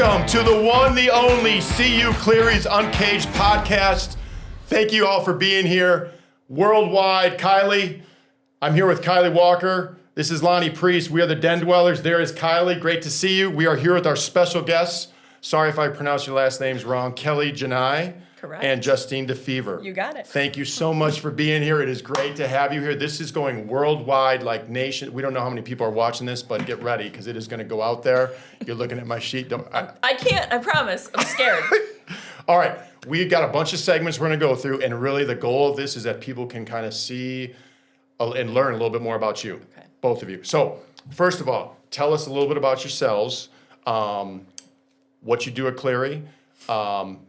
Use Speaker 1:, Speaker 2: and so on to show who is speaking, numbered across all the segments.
Speaker 1: Welcome to the one, the only CU Cleary's Uncaged podcast. Thank you all for being here worldwide. Kylie, I'm here with Kylie Walker. This is Lonnie, Pries. We are the Den Dwellers. There is Kylie. Great to see you. We are here with our special guests. Sorry if I pronounced your last names wrong. Kelly, Genei.
Speaker 2: Correct.
Speaker 1: And Justine Defever.
Speaker 2: You got it.
Speaker 1: Thank you so much for being here. It is great to have you here. This is going worldwide, like nation. We don't know how many people are watching this, but get ready because it is going to go out there. You're looking at my sheet.
Speaker 2: I can't. I promise. I'm scared.
Speaker 1: All right. We've got a bunch of segments we're going to go through, and really the goal of this is that people can kind of see and learn a little bit more about you,
Speaker 2: Okay.
Speaker 1: Both of you. So first of all, tell us a little bit about yourselves, what you do at Cleary,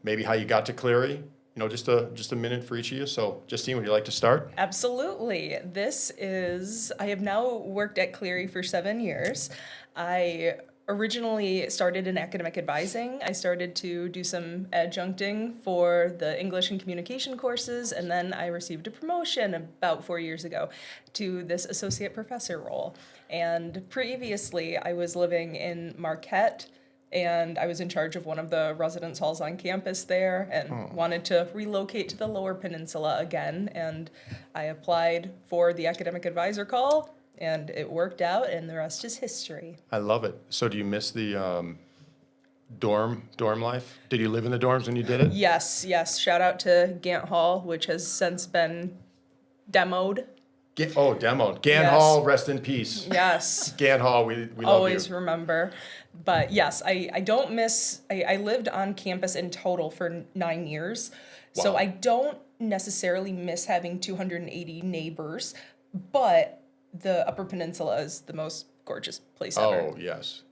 Speaker 1: maybe how you got to Cleary. You know, just a minute for each of you. So, Justine, would you like to start?
Speaker 2: Absolutely. I have now worked at Cleary for 7 years. I originally started in academic advising. I started to do some adjuncting for the English and communication courses, and then I received a promotion about 4 years ago to this associate professor role. And previously, I was living in Marquette, and I was in charge of one of the residence halls on campus there and wanted to relocate to the Lower Peninsula again. And I applied for the academic advisor call, and it worked out, and the rest is history.
Speaker 1: I love it. So do you miss the dorm life? Did you live in the dorms when you did it?
Speaker 2: Yes. Shout out to Gant Hall, which has since been demoed.
Speaker 1: Demoed. Gant
Speaker 2: Yes.
Speaker 1: Hall, rest in peace.
Speaker 2: Yes.
Speaker 1: Gant Hall, we love
Speaker 2: Always
Speaker 1: you.
Speaker 2: remember. But yes, I don't miss, I lived on campus in total for 9 years.
Speaker 1: Wow.
Speaker 2: So I don't necessarily miss having 280 neighbors, but the Upper Peninsula is the most gorgeous place ever.
Speaker 1: Oh, yes.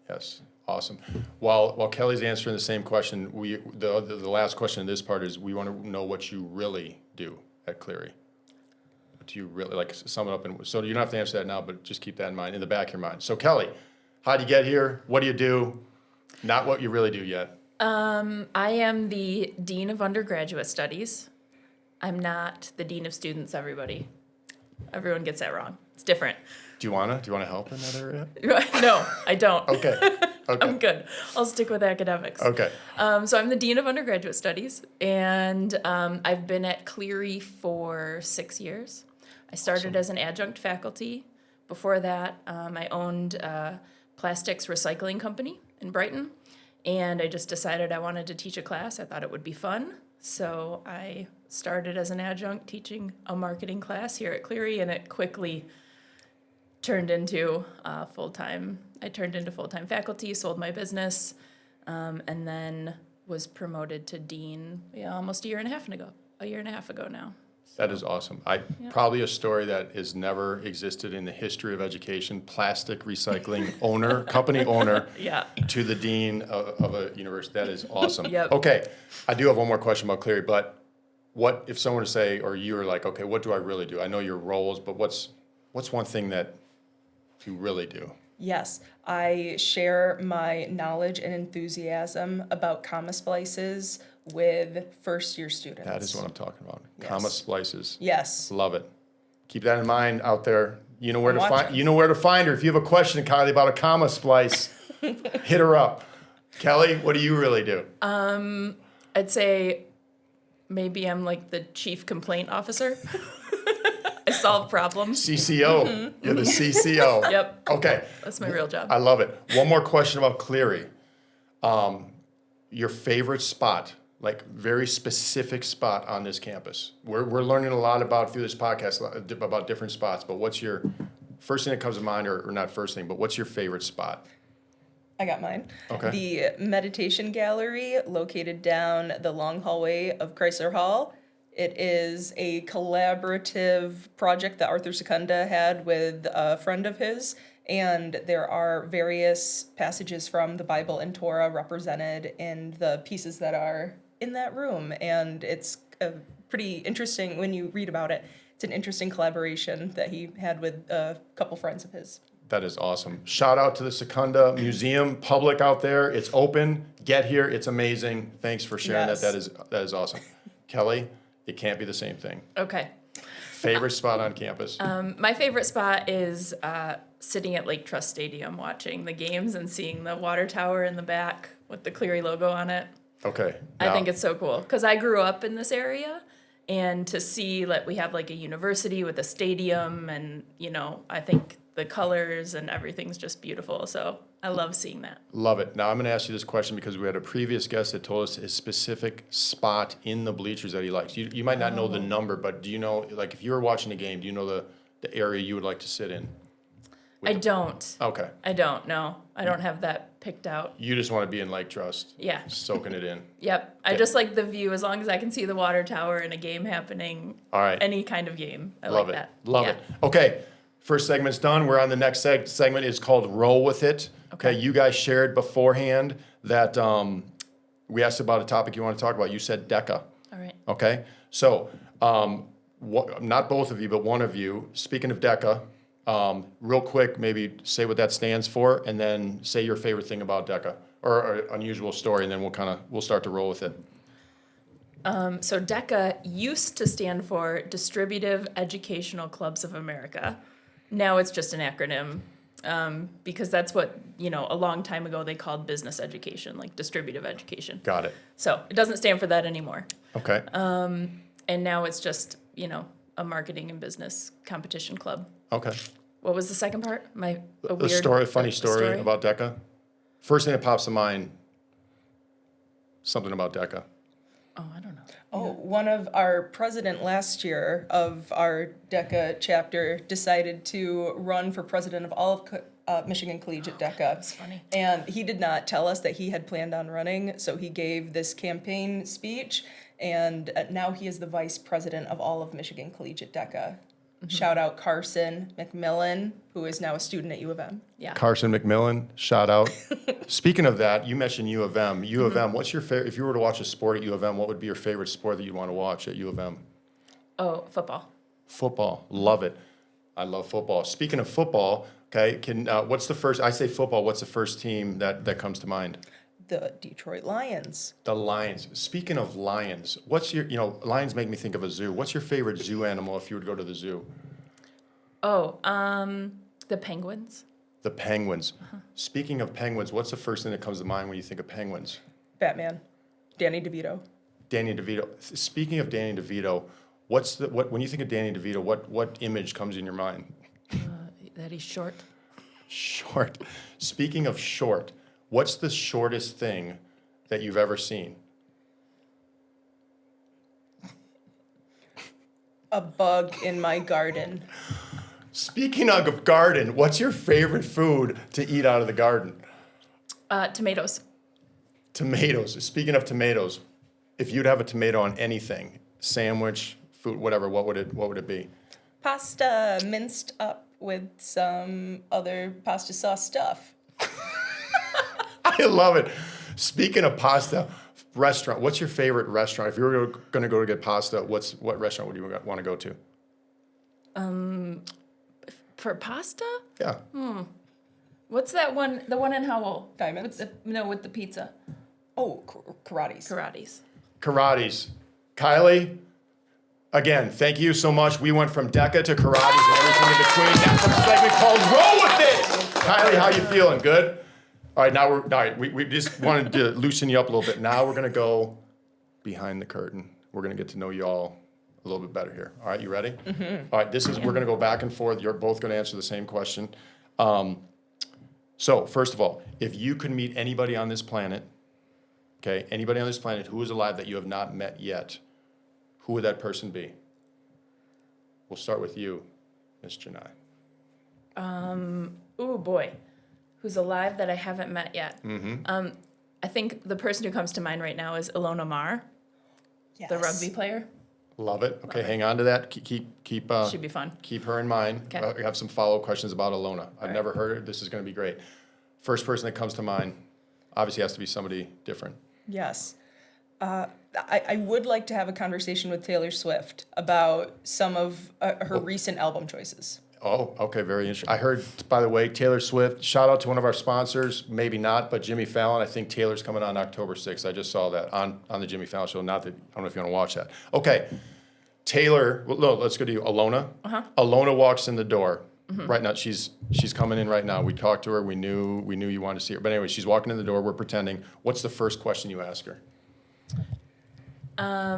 Speaker 1: Awesome. While Kelly's answering the same question, the last question in this part is we want to know what you really do at Cleary. What do you really, like, sum it up? So you don't have to answer that now, but just keep that in mind, in the back of your mind. So Kelly, how'd you get here? What do you do? Not what you really do yet.
Speaker 3: I am the Dean of Undergraduate Studies. I'm not the Dean of Students, everybody. Everyone gets that wrong. It's different.
Speaker 1: Do you wanna help in that area?
Speaker 3: No, I don't.
Speaker 1: Okay.
Speaker 3: I'm good. I'll stick with academics.
Speaker 1: Okay.
Speaker 3: So I'm the Dean of Undergraduate Studies, and I've been at Cleary for 6 years. I started as an adjunct faculty. Before that, I owned a plastics recycling company in Brighton, and I just decided I wanted to teach a class. I thought it would be fun, so I started as an adjunct teaching a marketing class here at Cleary, and it quickly turned into full-time. I turned into full-time faculty, sold my business, and then was promoted to dean almost a year and a half ago now.
Speaker 1: That is awesome. Probably a story that has never existed in the history of education. Plastic recycling company owner,
Speaker 3: Yeah.
Speaker 1: to the dean of a university. That is awesome.
Speaker 3: Yep.
Speaker 1: Okay, I do have one more question about Cleary, but what if someone were to say, or you were like, okay, what do I really do? I know your roles, but what's one thing that you really do?
Speaker 2: Yes, I share my knowledge and enthusiasm about comma splices with first-year students.
Speaker 1: That is what I'm talking about.
Speaker 2: Yes.
Speaker 1: Comma splices.
Speaker 2: Yes.
Speaker 1: Love it. Keep that in mind out there. You know where to
Speaker 2: I'm
Speaker 1: find.
Speaker 2: watching.
Speaker 1: You know where to find her. If you have a question, Kylie, about a comma splice, hit her up. Kelly, what do you really do?
Speaker 3: I'd say maybe I'm like the chief complaint officer. I solve problems.
Speaker 1: CCO. You're the CCO.
Speaker 3: Yep.
Speaker 1: Okay.
Speaker 3: That's my real job.
Speaker 1: I love it. One more question about Cleary. Your favorite spot, like very specific spot on this campus. We're learning a lot through this podcast about different spots, but what's your first thing that comes to mind, or not first thing, but what's your favorite spot?
Speaker 2: I got mine.
Speaker 1: Okay.
Speaker 2: The meditation gallery located down the long hallway of Chrysler Hall. It is a collaborative project that Arthur Secunda had with a friend of his, and there are various passages from the Bible and Torah represented in the pieces that are in that room, and it's pretty interesting when you read about it. It's an interesting collaboration that he had with a couple friends of his.
Speaker 1: That is awesome. Shout out to the Secunda Museum, public out there. It's open. Get here. It's amazing. Thanks for sharing
Speaker 2: Yes.
Speaker 1: that. That is awesome. Kelly, it can't be the same thing.
Speaker 3: Okay.
Speaker 1: Favorite spot on campus?
Speaker 3: My favorite spot is sitting at Lake Trust Stadium watching the games and seeing the water tower in the back. with the Cleary logo on it.
Speaker 1: Okay.
Speaker 3: I think it's so cool because I grew up in this area, and to see like we have like a university with a stadium, and I think the colors and everything's just beautiful. So I love seeing that.
Speaker 1: Love it. Now I'm going to ask you this question because we had a previous guest that told us his specific spot in the bleachers that he likes. You might not know the number, but do you know, like if you were watching a game, do you know the area you would like to sit in?
Speaker 3: I don't.
Speaker 1: Okay.
Speaker 3: I don't know. I don't have that picked out.
Speaker 1: You just want to be in Lake Trust.
Speaker 3: Yeah.
Speaker 1: Soaking it in.
Speaker 3: Yep. I just like the view as long as I can see the water tower and a game happening.
Speaker 1: All right.
Speaker 3: Any kind of game. I
Speaker 1: Love
Speaker 3: like
Speaker 1: it.
Speaker 3: that.
Speaker 1: Love
Speaker 3: Yeah.
Speaker 1: it. Okay. First segment's done. We're on the next segment. It's called Roll With It. Okay. You guys shared beforehand that we asked about a topic you want to talk about. You said DECA.
Speaker 3: All right.
Speaker 1: Okay. So, not both of you, but one of you, speaking of DECA, real quick, maybe say what that stands for, and then say your favorite thing about DECA or an unusual story, and then we'll start to roll with it.
Speaker 3: So DECA used to stand for Distributive Educational Clubs of America. Now it's just an acronym because that's what, a long time ago they called business education, like distributive education.
Speaker 1: Got it.
Speaker 3: So it doesn't stand for that anymore.
Speaker 1: Okay.
Speaker 3: And now it's just, a marketing and business competition club.
Speaker 1: Okay.
Speaker 3: What was the second part?
Speaker 1: Funny story about DECA. First thing that pops to mind, something about DECA.
Speaker 3: Oh, I don't know.
Speaker 2: Oh, one of our president last year of our DECA chapter decided to run for president of all of Michigan Collegiate DECA.
Speaker 3: That's funny.
Speaker 2: And he did not tell us that he had planned on running, so he gave this campaign speech, and now he is the vice president of all of Michigan Collegiate DECA. Shout out Carson McMillan, who is now a student at U of M.
Speaker 3: Yeah.
Speaker 1: Carson McMillan, shout out. Speaking of that, you mentioned U of M. U of M, what's your favorite, if you were to watch a sport at U of M, what would be your favorite sport that you'd want to watch at U of M?
Speaker 3: Oh, football.
Speaker 1: Football, love it. I love football. Speaking of football, okay, what's the first, I say football, what's the first team that comes to mind?
Speaker 2: The Detroit Lions.
Speaker 1: The Lions. Speaking of lions, what's your, lions make me think of a zoo. What's your favorite zoo animal if you were to go to the zoo?
Speaker 3: Oh, the penguins.
Speaker 1: The penguins. Speaking of penguins, what's the first thing that comes to mind when you think of penguins?
Speaker 2: Batman. Danny DeVito.
Speaker 1: Danny DeVito. Speaking of Danny DeVito, when you think of Danny DeVito, what image comes in your mind?
Speaker 3: That he's short.
Speaker 1: Short. Speaking of short, what's the shortest thing that you've ever seen?
Speaker 2: A bug in my garden.
Speaker 1: Speaking of garden, what's your favorite food to eat out of the garden?
Speaker 3: Tomatoes.
Speaker 1: Tomatoes. Speaking of tomatoes, if you'd have a tomato on anything, sandwich, food, whatever, what would it be?
Speaker 2: Pasta minced up with some other pasta sauce stuff.
Speaker 1: I love it. Speaking of pasta, restaurant, what's your favorite restaurant? If you were going to go to get pasta, what restaurant would you want to go to?
Speaker 3: For pasta?
Speaker 1: Yeah.
Speaker 3: What's that one? The one in Howell?
Speaker 2: Diamonds?
Speaker 3: With the pizza.
Speaker 2: Oh, karate's.
Speaker 3: Karate's.
Speaker 1: Karate's. Kylie, again, thank you so much. We went from DECA to karate's and everything in between. That's our segment called Roll With It. Kylie, how you feeling? Good? All right, we just wanted to loosen you up a little bit. Now we're going to go behind the curtain. We're going to get to know you all a little bit better here. All right, you ready? Mm-hmm. All right, we're going to go back and forth. You're both going to answer the same question. So, first of all, if you could meet anybody on this planet, okay, anybody on this planet who is alive that you have not met yet, who would that person be? We'll start with you, Miss Genei.
Speaker 3: Oh boy, who's alive that I haven't met yet?
Speaker 1: Mm-hmm.
Speaker 3: I think the person who comes to mind right now is Ilona Mar, the rugby player.
Speaker 1: Love it. Okay, hang on to that. Keep
Speaker 3: Should be fun.
Speaker 1: Keep her in mind.
Speaker 3: Okay.
Speaker 1: We have some follow-up questions about Ilona. I've
Speaker 2: right.
Speaker 1: never heard her. This is going to be great. First person that comes to mind obviously has to be somebody different.
Speaker 2: Yes. I would like to have a conversation with Taylor Swift about some of her recent album choices.
Speaker 1: Oh, okay, very interesting. I heard, by the way, Taylor Swift, shout out to one of our sponsors, maybe not, but Jimmy Fallon. I think Taylor's coming on October 6th. I just saw that on the Jimmy Fallon show. Not that, I don't know if you want to watch that. Okay, Taylor, well, no, let's go to you. Ilona.
Speaker 3: Uh-huh.
Speaker 1: Ilona walks in the door, right now. She's coming in right now. We talked to her. We knew you wanted to see her. But anyway, she's walking in the door. We're pretending. What's the first question you ask her?
Speaker 3: I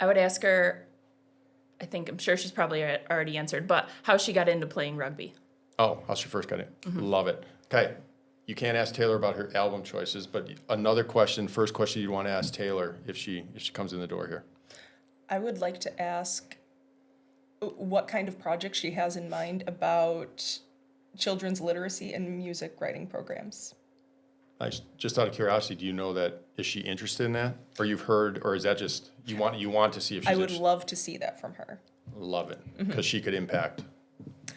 Speaker 3: would ask her, I'm sure she's probably already answered, but how she got into playing rugby.
Speaker 1: Oh, how she first got in. Love it. Okay. You can't ask Taylor about her album choices, but another question, first question you'd want to ask Taylor if she comes in the door here.
Speaker 2: I would like to ask what kind of project she has in mind about children's literacy and music writing programs.
Speaker 1: Nice. Just out of curiosity, do you know that, is she interested in that? Or you've heard, or is that just, you want to see if she's
Speaker 2: I would
Speaker 1: interested?
Speaker 2: love to see that from her.
Speaker 1: Love it, because she could impact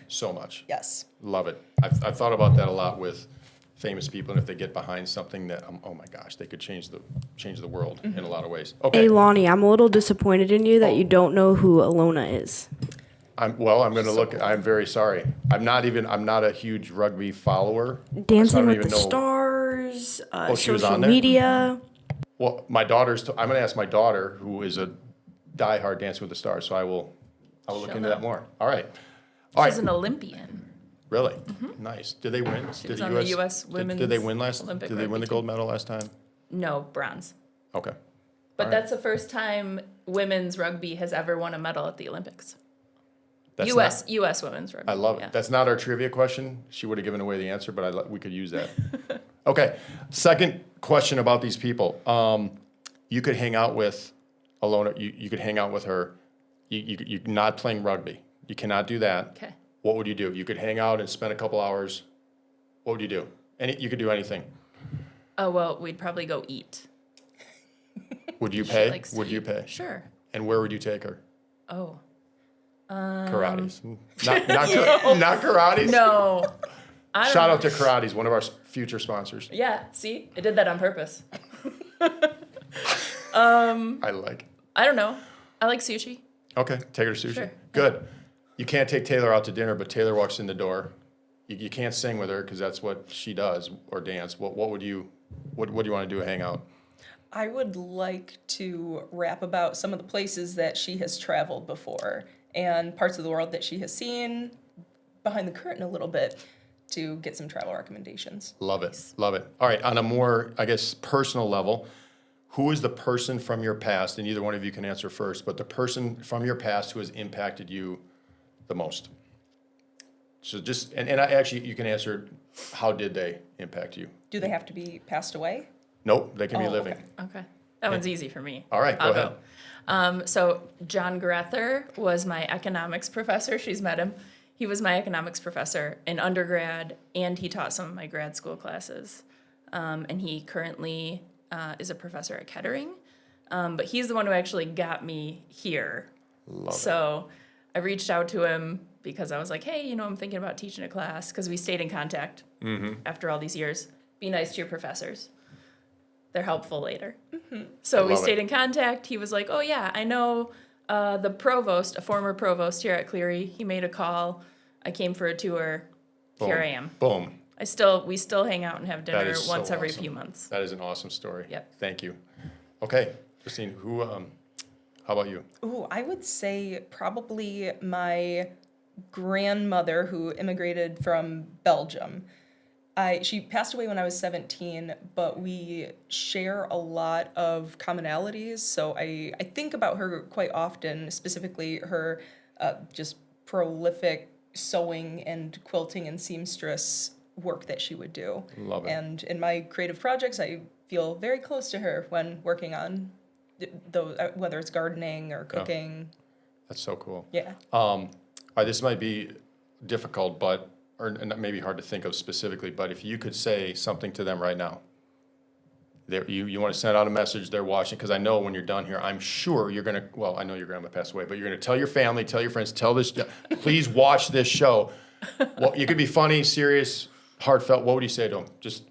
Speaker 1: so much.
Speaker 2: Yes.
Speaker 1: Love it. I've thought about that a lot with famous people, and if they get behind something that, oh my gosh, they could change the world in a lot of ways. Okay.
Speaker 4: Hey, Lonnie, I'm a little disappointed in you that you don't know who Alona is.
Speaker 1: I'm going to look, I'm very sorry. I'm not a huge rugby follower. so I
Speaker 4: Dancing
Speaker 1: don't
Speaker 4: with
Speaker 1: even
Speaker 4: the
Speaker 1: know.
Speaker 4: Stars,
Speaker 1: she was
Speaker 4: social
Speaker 1: on there?
Speaker 4: media.
Speaker 1: Well, I'm going to ask my daughter, who is a diehard Dancing with the Stars, so I will look
Speaker 3: She'll
Speaker 1: into
Speaker 3: know.
Speaker 1: that more. All right. All
Speaker 3: She's
Speaker 1: right.
Speaker 3: an Olympian.
Speaker 1: Really? Nice. Did they win?
Speaker 3: She was on the US women's
Speaker 1: Did they win last?
Speaker 3: Olympic
Speaker 1: Did they win
Speaker 3: rugby
Speaker 1: the gold medal last time?
Speaker 3: No, bronze.
Speaker 1: Okay.
Speaker 3: But
Speaker 1: All right.
Speaker 3: that's the first time women's rugby has ever won a medal at the Olympics.
Speaker 1: That's
Speaker 3: U.S. women's rugby.
Speaker 1: I love it.
Speaker 3: yeah.
Speaker 1: That's not our trivia question. She would have given away the answer, but we could use that. Okay. Second question about these people. You could hang out with Alona. You could hang out with her. You're not playing rugby. You cannot do that.
Speaker 3: Okay.
Speaker 1: What would you do? You could hang out and spend a couple hours. What would you do? You could do anything.
Speaker 3: Oh, well, we'd probably go eat.
Speaker 1: Would you
Speaker 3: She
Speaker 1: pay?
Speaker 3: likes to
Speaker 1: Would you
Speaker 3: eat.
Speaker 1: pay?
Speaker 3: Sure.
Speaker 1: And where would you take her?
Speaker 3: Oh.
Speaker 1: Karates. Not karates.
Speaker 3: No. I don't
Speaker 1: Shout
Speaker 3: know.
Speaker 1: out to Karates, one of our future sponsors.
Speaker 3: Yeah, see? I did that on purpose.
Speaker 1: I like it.
Speaker 3: I don't know. I like sushi.
Speaker 1: Okay, take her to sushi.
Speaker 3: Sure.
Speaker 1: Good. You can't take Taylor out to dinner, but Taylor walks in the door. You can't sing with her because that's what she does, or dance. What do you want to do? Hang out?
Speaker 2: I would like to rap about some of the places that she has traveled before and parts of the world that she has seen behind the curtain a little bit to get some travel recommendations.
Speaker 1: Love it. Love it. All right, on a more, I guess, personal level, who is the person from your past, and either one of you can answer first, but the person from your past who has impacted you the most? So just, and actually, you can answer, how did they impact you?
Speaker 2: Do they have to be passed away?
Speaker 1: Nope, they can be
Speaker 2: Oh,
Speaker 1: living.
Speaker 2: okay.
Speaker 3: Okay. That one's easy for me.
Speaker 1: All right, go
Speaker 3: I'll
Speaker 1: ahead.
Speaker 3: So John Grether was my economics professor. She's met him. He was my economics professor in undergrad, and he taught some of my grad school classes. And he currently is a professor at Kettering. But he's the one who actually got me here.
Speaker 1: Love it.
Speaker 3: So I reached out to him because I was like, hey, I'm thinking about teaching a class, because we stayed in contact after all these years. Be nice to your professors. They're helpful later. So we
Speaker 1: love
Speaker 3: stayed
Speaker 1: it.
Speaker 3: in contact. He was like, oh, yeah, I know the provost, a former provost here at Cleary. He made a call. I came for a tour. Here I am.
Speaker 1: Boom.
Speaker 3: We still hang out and have dinner
Speaker 1: is so
Speaker 3: once every
Speaker 1: awesome.
Speaker 3: few months.
Speaker 1: That is an awesome story.
Speaker 3: Yep.
Speaker 1: Thank you. Okay, Justine, how about you?
Speaker 2: Ooh, I would say probably my grandmother who immigrated from Belgium. She passed away when I was 17, but we share a lot of commonalities. So I think about her quite often, specifically her just prolific sewing and quilting and seamstress work that she would do.
Speaker 1: Love it.
Speaker 2: And in my creative projects, I feel very close to her when working on those, whether it's gardening or cooking.
Speaker 1: That's so cool.
Speaker 2: Yeah.
Speaker 1: All right, this might be difficult, or maybe hard to think of specifically, but if you could say something to them right now, you want to send out a message, they're watching, because I know when you're done here, I'm sure you're going to, well, I know your grandma passed away, but you're going to tell your family, tell your friends, please watch this show. Well, you could be funny, serious, heartfelt. What would you say to them? Just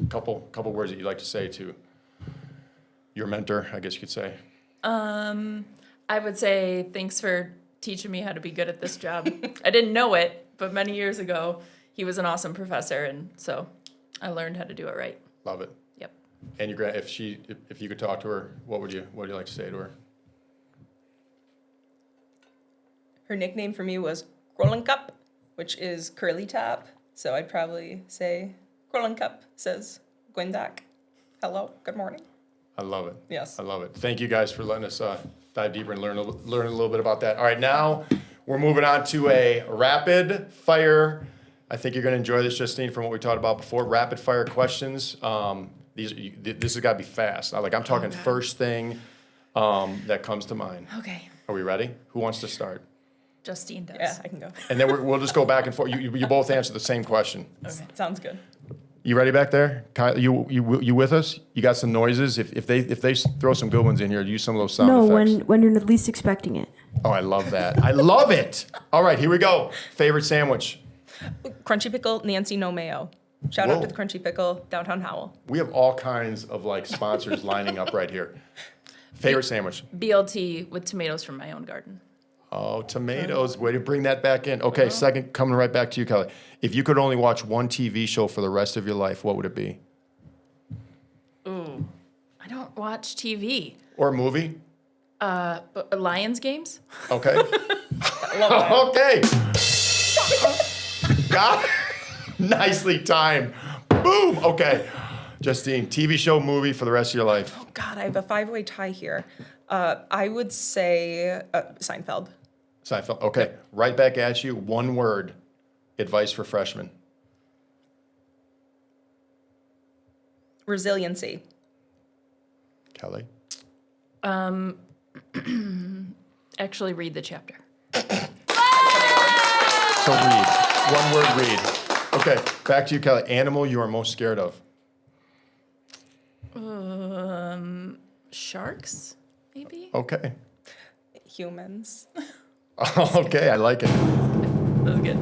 Speaker 1: a couple words that you'd like to say to your mentor, I guess you could say.
Speaker 3: I would say thanks for teaching me how to be good at this job. I didn't know it, but many years ago, he was an awesome professor, and so I learned how to do it right.
Speaker 1: Love it.
Speaker 3: Yep.
Speaker 1: And your if you could talk to her, what would you like to say to her?
Speaker 2: Her nickname for me was Growling cup, which is curly top. So I'd probably say growling cup says Gwendak. Hello, good morning.
Speaker 1: I love it.
Speaker 2: Yes.
Speaker 1: I love it. Thank you guys for letting us dive deeper and learn a little bit about that. All right, now we're moving on to a rapid fire. I think you're going to enjoy this, Justine, from what we talked about before. Rapid fire questions. This has got to be fast. I'm talking first thing that comes to mind.
Speaker 3: Okay.
Speaker 1: Are we ready? Who wants to start?
Speaker 3: Justine does.
Speaker 2: Yeah, I can go.
Speaker 1: And then we'll just go back and forth. You both answer the same question.
Speaker 2: Okay, sounds good.
Speaker 1: You ready back there? Kylie, you with us? You got some noises? If they throw some good ones in here, use some of those sound
Speaker 4: No,
Speaker 1: effects.
Speaker 4: when you're least expecting it.
Speaker 1: Oh, I love that. I love it. All right, here we go. Favorite sandwich.
Speaker 2: Crunchy pickle, Nancy no mayo. Shout out
Speaker 1: Whoa.
Speaker 2: to the Crunchy Pickle, downtown Howell.
Speaker 1: We have all kinds of sponsors lining up right here. Favorite sandwich.
Speaker 3: BLT with tomatoes from my own garden.
Speaker 1: Oh, tomatoes. Way to bring that back in. Okay, second, coming right back to you, Kelly. If you could only watch one TV show for the rest of your life, what would it be?
Speaker 3: Ooh, I don't watch TV.
Speaker 1: Or a movie?
Speaker 3: But Lions games?
Speaker 1: Okay. Okay. Got it. Nicely timed. Boom. Okay. Justine, TV show, movie for the rest of your life.
Speaker 2: Oh God, I have a 5-way tie here. I would say Seinfeld.
Speaker 1: Seinfeld. Okay. Right back at you. One word. Advice for freshmen.
Speaker 2: Resiliency.
Speaker 1: Kelly.
Speaker 3: Actually, read the chapter.
Speaker 1: So read. One word, read. Okay. Back to you, Kelly. Animal you are most scared of.
Speaker 3: Sharks, maybe?
Speaker 1: Okay.
Speaker 2: Humans.
Speaker 1: Okay. I like it.
Speaker 3: That was good.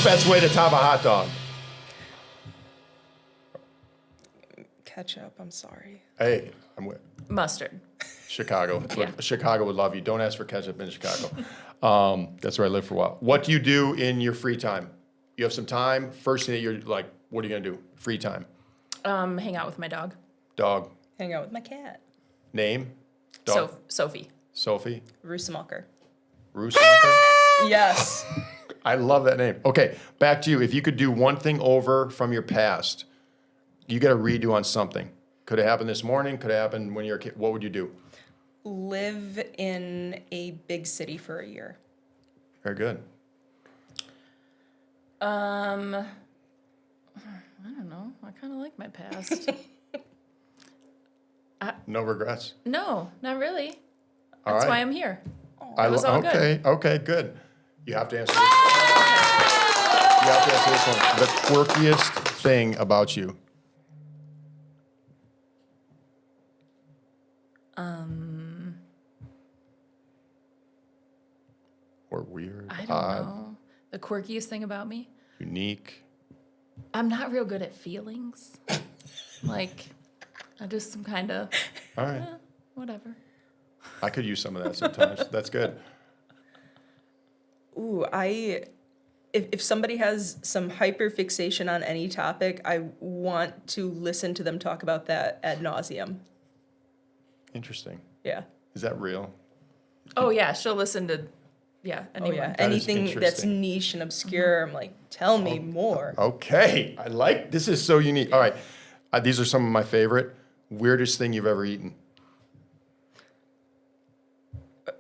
Speaker 1: Best way to top a hot dog.
Speaker 2: Ketchup, I'm sorry.
Speaker 1: Hey, I'm with
Speaker 3: Mustard.
Speaker 1: Chicago.
Speaker 3: Yeah.
Speaker 1: Chicago would love you. Don't ask for ketchup in Chicago. That's where I lived for a while. What do you do in your free time? You have some time. First thing that you're like, what are you gonna do? Free time.
Speaker 3: Hang out with my dog.
Speaker 1: Dog.
Speaker 2: Hang out with my cat.
Speaker 1: Name. Dog.
Speaker 3: Sophie.
Speaker 1: Sophie.
Speaker 2: Roosemacher.
Speaker 1: Roosemacher.
Speaker 2: Yes.
Speaker 1: I love that name. Okay, back to you. If you could do one thing over from your past, you got to redo on something. Could have happened this morning. Could have happened when you were a kid. What would you do?
Speaker 2: Live in a big city for a year.
Speaker 1: Very good.
Speaker 3: I don't know. I kind of like my past.
Speaker 1: No regrets.
Speaker 3: No, not really.
Speaker 1: All
Speaker 3: That's
Speaker 1: right.
Speaker 3: why I'm here.
Speaker 1: I
Speaker 3: was all good.
Speaker 1: okay. Okay. Good. You have to answer this one. You have to answer this one. The quirkiest thing about you. Or weird.
Speaker 3: I don't
Speaker 1: odd,
Speaker 3: know. The quirkiest thing about me?
Speaker 1: Unique.
Speaker 3: I'm not real good at feelings. Like, I just am kind of,
Speaker 1: All right.
Speaker 3: whatever.
Speaker 1: I could use some of that sometimes. That's good.
Speaker 2: Ooh, if somebody has some hyperfixation on any topic, I want to listen to them talk about that ad nauseum.
Speaker 1: Interesting.
Speaker 2: Yeah.
Speaker 1: Is that real?
Speaker 3: Oh, yeah, she'll listen to,
Speaker 2: Oh
Speaker 3: anyone.
Speaker 2: yeah.
Speaker 1: That is
Speaker 2: Anything that's
Speaker 1: interesting.
Speaker 2: niche and obscure, I'm like, tell me more.
Speaker 1: Okay. I like this is so unique. All right. These are some of my favorite. Weirdest thing you've ever eaten.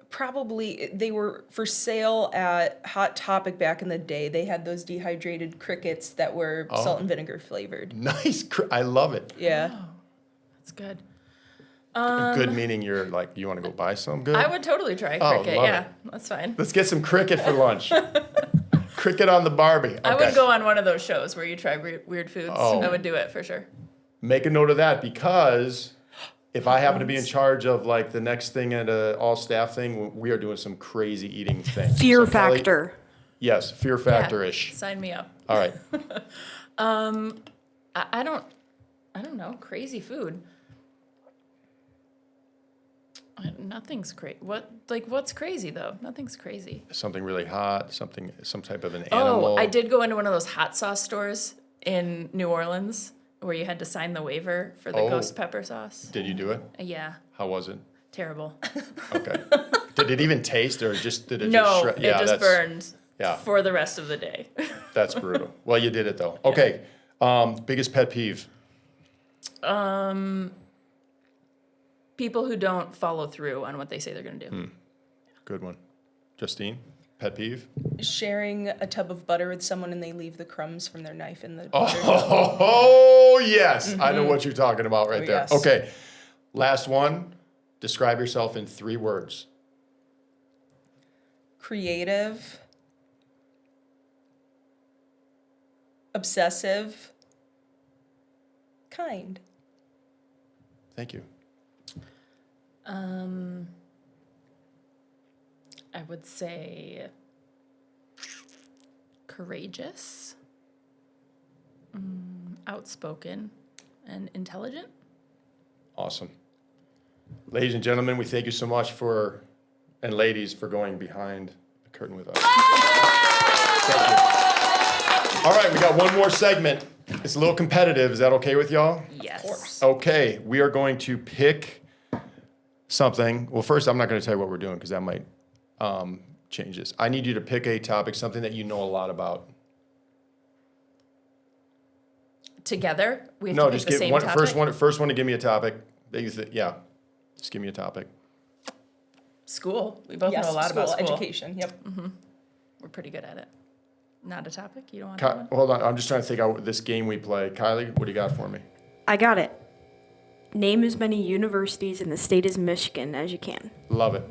Speaker 2: Probably they were for sale at Hot Topic back in the day. They had those dehydrated crickets that were salt and vinegar flavored.
Speaker 1: Nice. I love it.
Speaker 2: Yeah.
Speaker 3: That's good.
Speaker 1: Good meaning you're like, you want to go buy some? Good.
Speaker 3: I would totally try
Speaker 1: Oh,
Speaker 3: cricket.
Speaker 1: love
Speaker 3: Yeah,
Speaker 1: it.
Speaker 3: that's fine.
Speaker 1: Let's get some cricket for lunch. Cricket on the Barbie. Okay.
Speaker 3: I would go on one of those shows where you try weird foods.
Speaker 1: Oh.
Speaker 3: I would do it for sure.
Speaker 1: Make a note of that because if I happen to be in charge of like the next thing at a all staff thing, we are doing some crazy eating things.
Speaker 4: Fear
Speaker 1: So, Kelly-
Speaker 4: factor.
Speaker 1: Yes, fear factor-ish.
Speaker 3: Yeah, sign me up.
Speaker 1: All right.
Speaker 3: I don't know. Crazy food. Nothing's crazy. What's crazy though? Nothing's crazy.
Speaker 1: Something really hot, some type of an animal.
Speaker 3: Oh, I did go into one of those hot sauce stores in New Orleans where you had to sign the waiver for the
Speaker 1: Oh.
Speaker 3: ghost pepper sauce.
Speaker 1: Did you do it?
Speaker 3: Yeah,
Speaker 1: How was it?
Speaker 3: terrible.
Speaker 1: Okay. Did it even taste, or just did it
Speaker 3: No,
Speaker 1: just shred?
Speaker 3: it just burned
Speaker 1: yeah.
Speaker 3: for the rest of the day.
Speaker 1: That's brutal. Well, you did it though. Okay. Biggest pet peeve.
Speaker 3: People who don't follow through on what they say they're going to do.
Speaker 1: Good one. Justine, pet peeve.
Speaker 2: Sharing a tub of butter with someone and they leave the crumbs from their knife in the butter.
Speaker 1: Oh, yes. I know what you're talking about right
Speaker 2: Oh,
Speaker 1: there.
Speaker 2: yes.
Speaker 1: Okay. Last one. Describe yourself in 3 words.
Speaker 2: Creative, obsessive, kind.
Speaker 1: Thank you.
Speaker 3: I would say courageous, outspoken, and intelligent.
Speaker 1: Awesome. Ladies and gentlemen, we thank you so much and ladies, for going behind the curtain with us. Thank you. All right, we got one more segment. It's a little competitive. Is that okay with y'all?
Speaker 3: Yes.
Speaker 2: Of course.
Speaker 1: Okay, we are going to pick something. Well, first, I'm not going to tell you what we're doing because that might change this. I need you to pick a topic, something that you know a lot about.
Speaker 3: Together, we have
Speaker 1: No,
Speaker 3: to pick
Speaker 1: just
Speaker 3: the
Speaker 1: give
Speaker 3: same
Speaker 1: one,
Speaker 3: topic.
Speaker 1: first one to give me a topic that you think. Yeah, just give me a topic.
Speaker 3: School. We both
Speaker 2: Yes,
Speaker 3: know a lot about school.
Speaker 2: education. Yep.
Speaker 3: We're pretty good at it. Not a topic? You don't want one?
Speaker 1: Hold on, I'm just trying to think out this game we play. Kylie, what do you got for me?
Speaker 4: I got it. Name as many universities in the state of Michigan as you can.
Speaker 1: Love it.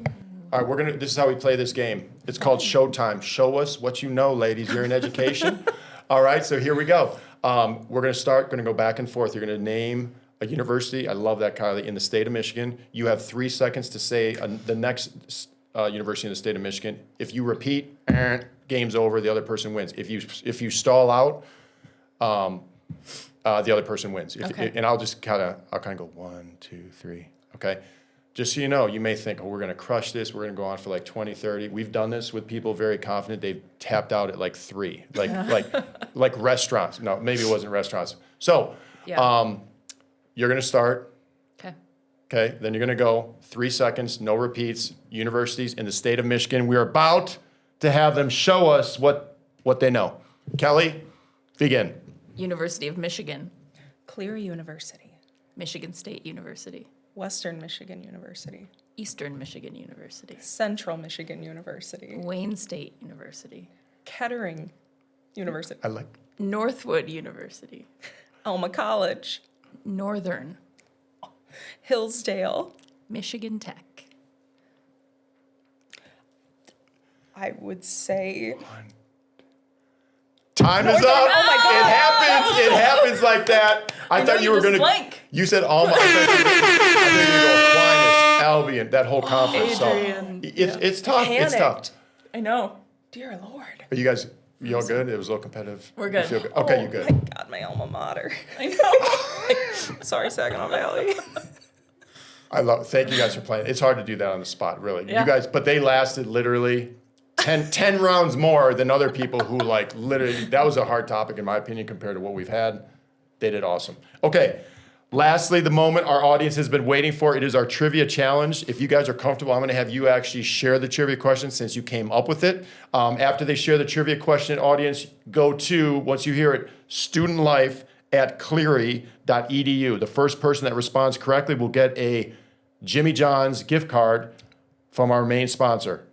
Speaker 1: All right, this is how we play this game. It's called Showtime. Show us what you know, ladies. You're in education. All right, so here we go. We're going to go back and forth. You're going to name a university. I love that, Kylie, in the state of Michigan. You have 3 seconds to say the next university in the state of Michigan. If you repeat, game's over. The other person wins. If you stall out, the other person wins.
Speaker 3: Okay.
Speaker 1: And I'll kind of go 1, 2, 3. Okay. Just so you know, you may think, we're going to crush this. We're going to go on for like 20, 30. We've done this with people very confident. They've tapped out at like 3, like restaurants. No, maybe it wasn't restaurants. So,
Speaker 3: Yeah.
Speaker 1: you're going to start.
Speaker 3: Okay.
Speaker 1: Okay. Then you're going to go 3 seconds, no repeats. Universities in the state of Michigan. We're about to have them show us what they know. Kelly, begin.
Speaker 3: University of Michigan.
Speaker 2: Cleary University.
Speaker 3: Michigan State University.
Speaker 2: Western Michigan University.
Speaker 3: Eastern Michigan University.
Speaker 2: Central Michigan University.
Speaker 3: Wayne State University.
Speaker 2: Kettering University.
Speaker 1: I like.
Speaker 3: Northwood University.
Speaker 2: Alma College.
Speaker 3: Northern.
Speaker 2: Hillsdale.
Speaker 3: Michigan Tech.
Speaker 2: I would say
Speaker 1: Time is up.
Speaker 2: Oh my God.
Speaker 1: It happens. It happens like that. I thought you were going to.
Speaker 2: blank.
Speaker 1: You said Alma. I thought you were going to go Aquinas, Albion, that whole conference.
Speaker 3: Adrian.
Speaker 1: So it's tough. It's tough.
Speaker 2: Panicked.
Speaker 3: I know.
Speaker 2: Dear Lord.
Speaker 1: Are you guys, you all good? It was a little competitive.
Speaker 3: We're
Speaker 1: You
Speaker 3: good.
Speaker 1: feel Okay,
Speaker 2: Oh
Speaker 1: you good.
Speaker 2: my God, my alma mater.
Speaker 3: I know.
Speaker 2: Sorry, Saginaw Valley.
Speaker 1: Thank you guys for playing. It's hard to do that on the spot, really.
Speaker 3: Yeah.
Speaker 1: You guys, but they lasted literally 10 rounds more than other people who literally, that was a hard topic in my opinion compared to what we've had. They did awesome. Okay. Lastly, the moment our audience has been waiting for, it is our trivia challenge. If you guys are comfortable, I'm going to have you actually share the trivia question since you came up with it. After they share the trivia question, audience, go to, once you hear it, studentlife@cleary.edu. The first person that responds correctly will get a Jimmy John's gift card from our main sponsor.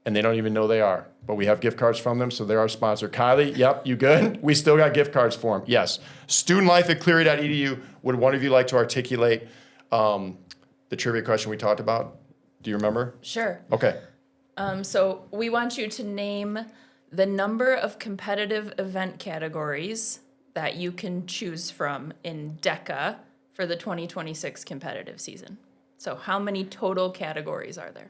Speaker 1: And they don't even know they are. But we have gift cards from them, so they're our sponsor. Kylie, yep, you good? We still got gift cards for them. Yes. Studentlife@cleary.edu. Would one of you like to articulate the trivia question we talked about? Do you remember?
Speaker 3: Sure.
Speaker 1: Okay.
Speaker 3: So we want you to name the number of competitive event categories that you can choose from in DECA for the 2026 competitive season. So how many total categories are there?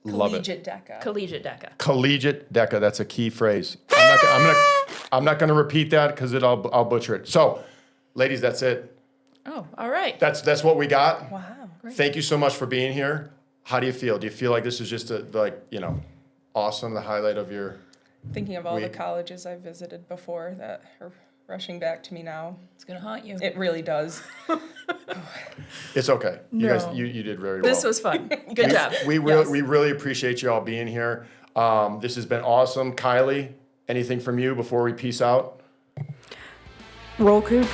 Speaker 1: Love it.
Speaker 2: Collegiate DECA.
Speaker 3: Collegiate DECA.
Speaker 1: Collegiate DECA. That's a key phrase. I'm not going to repeat that because I'll butcher it. So, ladies, that's it.
Speaker 3: Oh, all right.
Speaker 1: That's what we got.
Speaker 2: Wow.
Speaker 1: Thank you so much for being here. How do you feel? Do you feel like this is just awesome, the highlight of your...
Speaker 2: Thinking of all the
Speaker 1: Wait.
Speaker 2: colleges I've visited before that are rushing back to me now.
Speaker 3: It's gonna haunt you.
Speaker 2: It really does.
Speaker 1: It's okay. You
Speaker 3: No.
Speaker 1: guys, you did very well.
Speaker 3: This was fun. Good job.
Speaker 1: We really appreciate you all being here. This has been awesome. Kylie, anything from you before we peace out?
Speaker 4: Roll Cougs.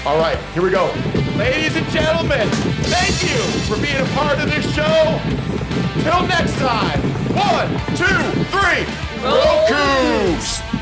Speaker 1: All right, here we go. Ladies and gentlemen, thank you for being a part of this show. Till next time. 1, 2, 3. Roll Cougs!